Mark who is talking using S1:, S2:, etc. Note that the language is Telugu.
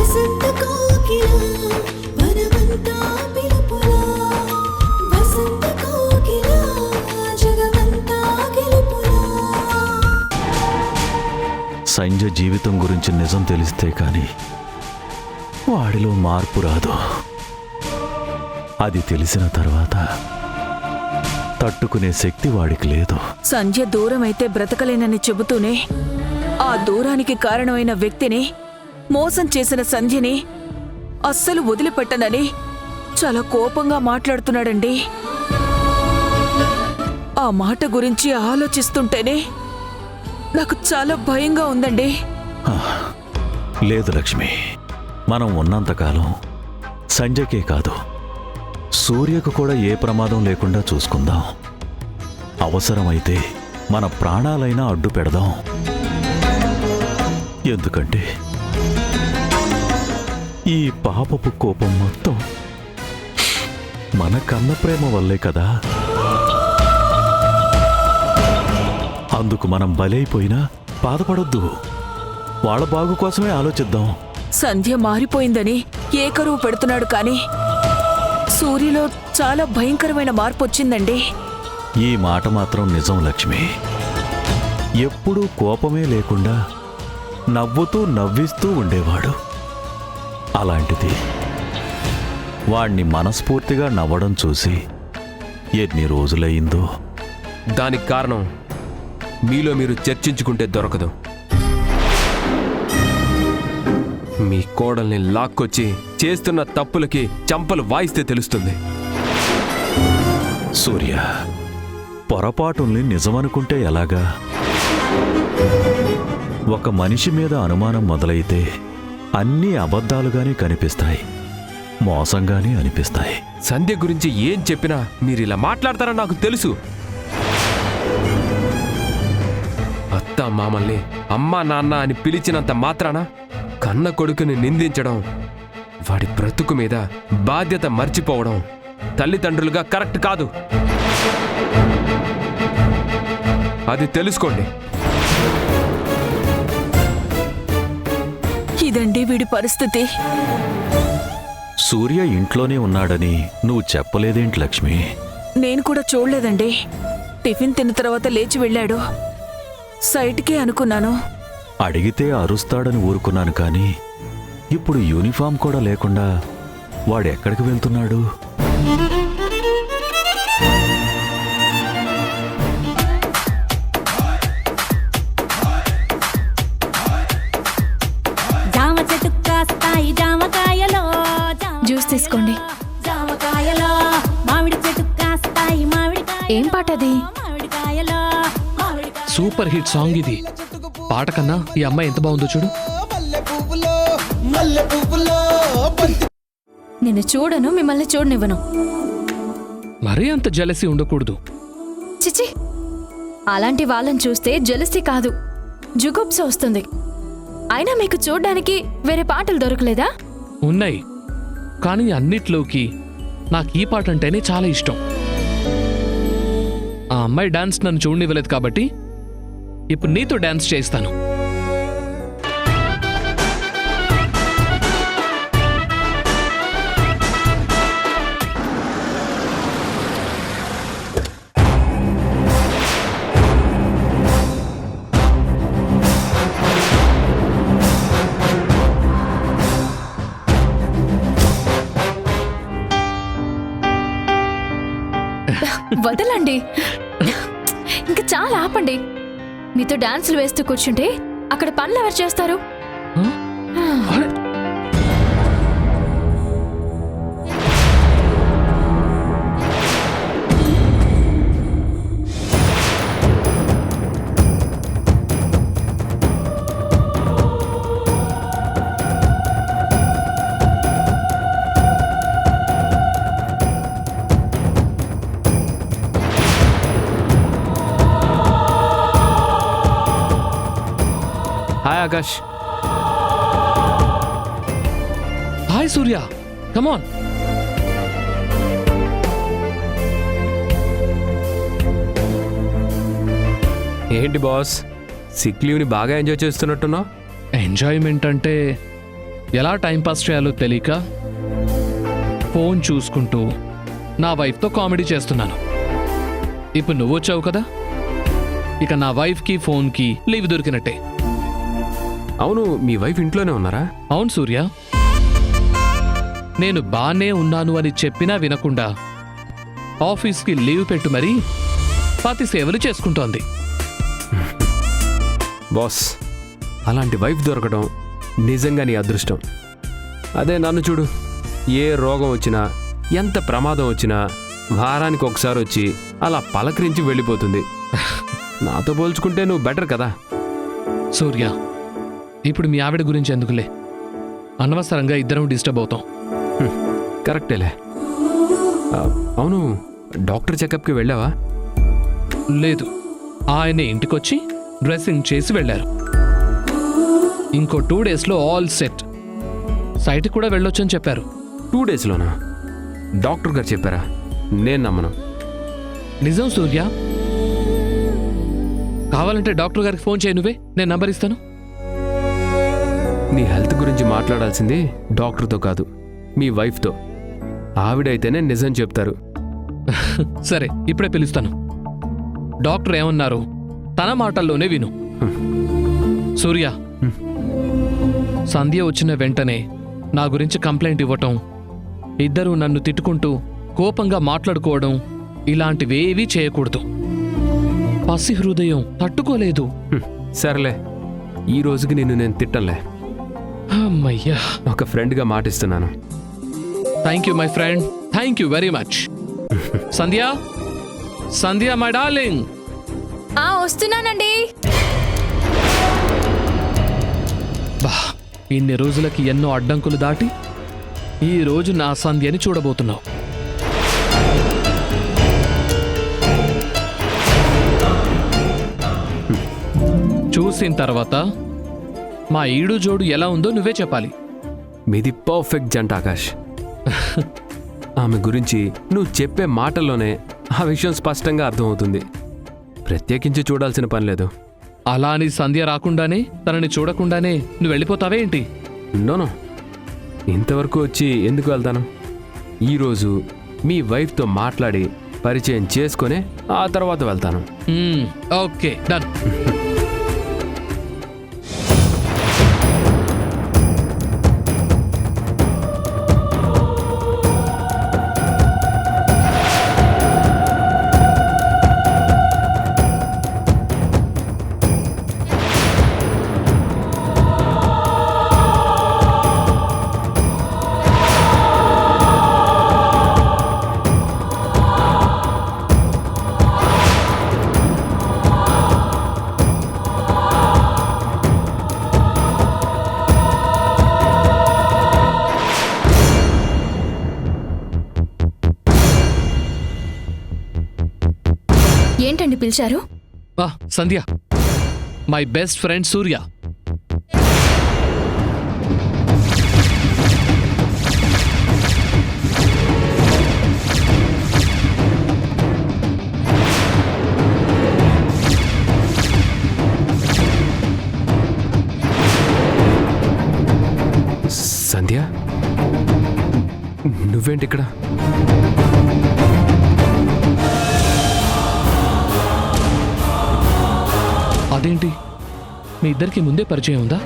S1: వసంత కోకిల వనమంతా పిలుపులా వసంత కోకిల జగమంతా గెలుపులా.
S2: సంజయ్ జీవితం గురించి నిజం తెలిస్తే కానీ వాడిలో మార్పు రాదు. అది తెలిసిన తర్వాత తట్టుకునే శక్తి వాడికి లేదు.
S3: సంజయ్ దూరమైతే బ్రతకలేనని చెబుతూనే ఆ దూరానికి కారణమైన వ్యక్తిని, మోసం చేసిన సంధ్యని అస్సలు వదిలిపెట్టనని చాలా కోపంగా మాట్లాడుతున్నాడండి. ఆ మాట గురించి ఆలోచిస్తుంటేనే నాకు చాలా భయంగా ఉందండి.
S2: లేదు లక్ష్మి, మనం ఉన్నంతకాలం సంజయ్కే కాదు సూర్యకు కూడా ఏ ప్రమాదం లేకుండా చూసుకుందాం. అవసరమైతే మన ప్రాణాలైనా అడ్డు పెడదాం. ఎందుకంటే ఈ పాపపు కోపం మొత్తం మన కన్న ప్రేమ వల్లే కదా. అందుకు మనం బలైపోయినా బాధపడొద్దు. వాళ్ళ బాగు కోసమే ఆలోచిద్దాం.
S3: సంధ్య మారిపోయిందని ఏకరువు పెడుతున్నాడు కానీ సూర్యలో చాలా భయంకరమైన మార్పు వచ్చిందండి.
S2: ఈ మాట మాత్రం నిజం లక్ష్మి. ఎప్పుడూ కోపమే లేకుండా నవ్వుతూ నవ్విస్తూ ఉండేవాడు. అలాంటిది వాణ్ణి మనస్ఫూర్తిగా నవ్వడం చూసి ఎన్ని రోజులయ్యిందో.
S4: దానికి కారణం మీలో మీరు చర్చించుకుంటే దొరకదు. మీ కోడల్ని లాక్కొచ్చి చేస్తున్న తప్పులకి చంపలు వాయిస్తే తెలుస్తుంది.
S2: సూర్య, పొరపాటుల్ని నిజమనుకుంటే ఎలాగా? ఒక మనిషి మీద అనుమానం మొదలైతే అన్నీ అబద్ధాలుగానే కనిపిస్తాయి, మోసంగానే అనిపిస్తాయి.
S4: సంధ్య గురించి ఏం చెప్పినా మీరిలా మాట్లాడతారని నాకు తెలుసు. అత్త మామల్ని అమ్మా నాన్న అని పిలిచినంత మాత్రాన కన్న కొడుకుని నిందించడం, వాడి బ్రతుకు మీద బాధ్యత మర్చిపోవడం తల్లిదండ్రులుగా కరెక్ట్ కాదు. అది తెలుసుకోండి.
S3: ఇదండి వీడి పరిస్థితి.
S2: సూర్య ఇంట్లోనే ఉన్నాడని నువ్వు చెప్పలేదేంటి లక్ష్మి?
S3: నేను కూడా చూడలేదండి. టిఫిన్ తిన్న తర్వాత లేచి వెళ్ళాడు. సైట్కే అనుకున్నాను.
S2: అడిగితే అరుస్తాడని ఊరుకున్నాను, కానీ ఇప్పుడు యూనిఫామ్ కూడా లేకుండా వాడెక్కడికి వెళ్తున్నాడు?
S5: జ్యూస్ తీసుకోండి. ఏం పాట అది?
S6: సూపర్ హిట్ సాంగ్ ఇది. పాట కన్నా ఈ అమ్మాయి ఎంత బాగుందో చూడు.
S5: నిన్ను చూడను, మిమ్మల్ని చూడనివ్వను.
S6: మరీ అంత జలసి ఉండకూడదు.
S5: చిచి, అలాంటి వాళ్ళని చూస్తే జలసి కాదు, జుగుప్స వస్తుంది. అయినా మీకు చూడ్డానికి వేరే పాటలు దొరకలేదా?
S6: ఉన్నాయి, కానీ అన్నిట్లోకి నాకు ఈ పాట అంటేనే చాలా ఇష్టం. ఆ అమ్మాయి డాన్స్ నన్ను చూడనివ్వలేదు కాబట్టి ఇప్పుడు నీతో డాన్స్ చేస్తాను.
S5: వదలండి, ఇంకా చాలా ఆపండి. మీతో డాన్సులు వేస్తూ కూర్చుంటే అక్కడ పనులు ఎవరు చేస్తారు?
S4: Hi Akash.
S6: Hi Surya, come on.
S4: ఏంటి బాస్, సిక్ లీవ్ని బాగా ఎంజాయ్ చేస్తున్నట్టున్నావు?
S6: ఎంజాయ్మెంట్ అంటే ఎలా టైంపాస్ చేయాలో తెలియక ఫోన్ చూసుకుంటూ నా వైఫ్తో కామెడీ చేస్తున్నాను. ఇప్పుడు నువ్వు వచ్చావు కదా, ఇక నా వైఫ్కి ఫోన్కి లీవ్ దొరికినట్టే.
S4: అవును, మీ వైఫ్ ఇంట్లోనే ఉన్నారా?
S6: అవును సూర్య, నేను బానే ఉన్నాను అని చెప్పినా వినకుండా ఆఫీస్కి లీవ్ పెట్టు మరీ పతి సేవలు చేసుకుంటోంది.
S4: బాస్, అలాంటి వైఫ్ దొరకడం నిజంగా నీ అదృష్టం. అదే నన్ను చూడు, ఏ రోగం వచ్చినా ఎంత ప్రమాదం వచ్చినా వారానికి ఒకసారి వచ్చి అలా పలకరించి వెళ్ళిపోతుంది. నాతో పోల్చుకుంటే నువ్వు బెటర్ కదా.
S6: సూర్య, ఇప్పుడు మీ ఆవిడ గురించి ఎందుకులే, అనవసరంగా ఇద్దరం డిస్టర్బ్ అవుతాం.
S4: కరెక్టేలే. అవును, డాక్టర్ చెకప్కి వెళ్ళావా?
S6: లేదు, ఆయన ఇంటికొచ్చి డ్రెస్సింగ్ చేసి వెళ్ళారు. ఇంకో 2 డేస్లో ఆల్ సెట్. సైట్ కూడా వెళ్ళొచ్చని చెప్పారు.
S4: 2 డేస్లోనా? డాక్టర్ గారు చెప్పారా? నేను నమ్మను.
S6: నిజం సూర్య, కావాలంటే డాక్టర్ గారికి ఫోన్ చేయి, నువ్వే, నేను నంబర్ ఇస్తాను.
S4: నీ హెల్త్ గురించి మాట్లాడాల్సింది డాక్టర్తో కాదు, మీ వైఫ్తో. ఆవిడైతేనే నిజం చెప్తారు.
S6: సరే, ఇప్పుడే పిలుస్తాను. డాక్టర్ ఏమన్నారు తన మాటల్లోనే విను. సూర్య, సంధ్య వచ్చిన వెంటనే నా గురించి కంప్లైంట్ ఇవ్వటం, ఇద్దరూ నన్ను తిట్టుకుంటూ కోపంగా మాట్లాడుకోవడం ఇలాంటివేవీ చేయకూడదు. పసి హృదయం తట్టుకోలేదు.
S4: సరేలే, ఈ రోజుకి నిన్ను నేను తిట్టంలే.
S6: అమ్మయ్యా,
S4: ఒక ఫ్రెండ్గా మాటిస్తున్నాను.
S6: Thank you my friend, thank you very much. Sandhya, Sandhya my darling.
S5: వస్తున్నానండి.
S6: బా, ఇన్ని రోజులకి ఎన్నో అడ్డంకులు దాటి ఈ రోజు నా సంధ్యని చూడబోతున్నావు. చూసిన తర్వాత మా ఈడు జోడు ఎలా ఉందో నువ్వే చెప్పాలి.
S4: మీది పర్ఫెక్ట్ జంట ఆకాష్. ఆమె గురించి నువ్వు చెప్పే మాటల్లోనే ఆ విషయం స్పష్టంగా అర్థమవుతుంది. ప్రత్యేకించి చూడాల్సిన పని లేదు.
S6: అలా అని సంధ్య రాకుండానే, తనని చూడకుండానే నువ్వు వెళ్ళిపోతావే ఏంటి?
S4: నోనో, ఇంతవరకు వచ్చి ఎందుకు వెళ్తాను? ఈరోజు మీ వైఫ్తో మాట్లాడి పరిచయం చేసుకొని ఆ తర్వాత వెళ్తాను.
S6: Okay, done.
S5: ఏంటండి పిలిచారు?
S6: సంధ్య, మై బెస్ట్ ఫ్రెండ్ సూర్య.
S4: సంధ్య, నువ్వేంటి ఇక్కడ?
S6: అదేంటి, మీ ఇద్దరికి ముందే పరిచయం ఉందా?